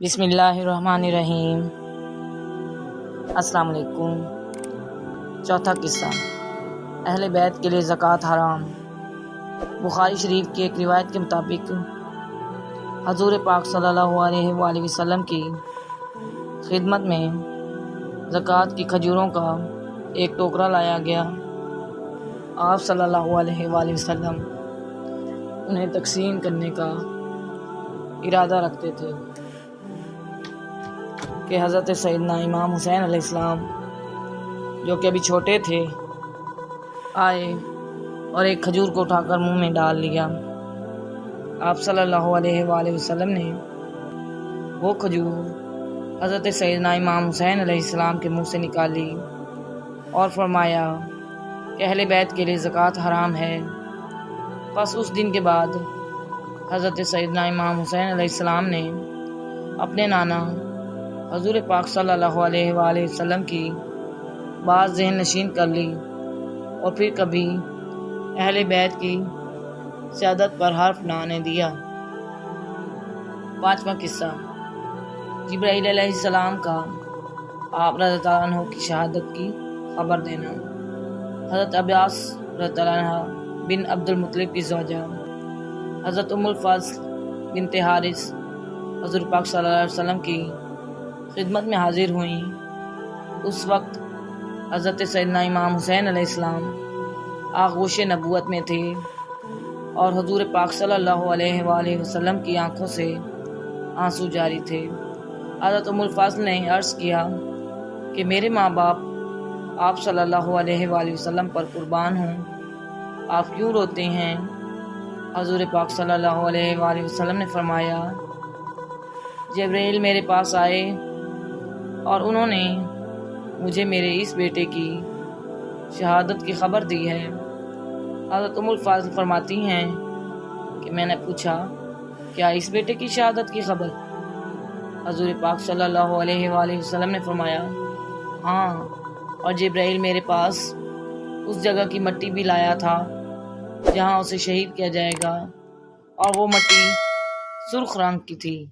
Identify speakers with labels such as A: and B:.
A: بسم اللہ الرحمن الرحیم۔ السلام علیکم۔ چوتھا قصہ، اہل بیت کے لیے زکوٰۃ حرام۔ بخاری شریف کی ایک روایت کے مطابق حضور پاک صلی اللہ علیہ وآلہ وسلم کی خدمت میں زکوٰۃ کی کھجوروں کا ایک ٹوکرا لایا گیا۔ آپ صلی اللہ علیہ وآلہ وسلم انہیں تقسیم کرنے کا ارادہ رکھتے تھے کہ حضرت سیدنا امام حسین علیہ السلام، جو کہ ابھی چھوٹے تھے، آئے اور ایک کھجور کو اٹھا کر منہ میں ڈال لیا۔ آپ صلی اللہ علیہ وآلہ وسلم نے وہ کھجور حضرت سیدنا امام حسین علیہ السلام کے منہ سے نکالی اور فرمایا کہ اہل بیت کے لیے زکوٰۃ حرام ہے۔ بس اس دن کے بعد حضرت سیدنا امام حسین علیہ السلام نے اپنے نانا حضور پاک صلی اللہ علیہ وآلہ وسلم کی بات ذہن نشین کر لی اور پھر کبھی اہل بیت کی سیادت پر حرف نہ آنے دیا۔ پانچواں قصہ، جبرائیل علیہ السلام کا آپ رضی اللہ عنہ کی شہادت کی خبر دینا۔ حضرت عباس رضی اللہ عنہ بن عبد المطلب کی زوجہ حضرت ام الفضل بنت حارث حضور پاک صلی اللہ علیہ وسلم کی خدمت میں حاضر ہوئیں۔ اس وقت حضرت سیدنا امام حسین علیہ السلام آغوش نبوت میں تھے اور حضور پاک صلی اللہ علیہ وآلہ وسلم کی آنکھوں سے آنسو جاری تھے۔ حضرت ام الفضل نے عرض کیا کہ میرے ماں باپ آپ صلی اللہ علیہ وآلہ وسلم پر قربان ہوں، آپ کیوں روتے ہیں؟ حضور پاک صلی اللہ علیہ وآلہ وسلم نے فرمایا، جبرائیل میرے پاس آئے اور انہوں نے مجھے میرے اس بیٹے کی شہادت کی خبر دی ہے۔ حضرت ام الفضل فرماتی ہیں کہ میں نے پوچھا، کیا اس بیٹے کی شہادت کی خبر؟ حضور پاک صلی اللہ علیہ وآلہ وسلم نے فرمایا، ہاں، اور جبرائیل میرے پاس اس جگہ کی مٹی بھی لایا تھا جہاں اسے شہید کیا جائے گا، اور وہ مٹی سرخ رنگ کی تھی۔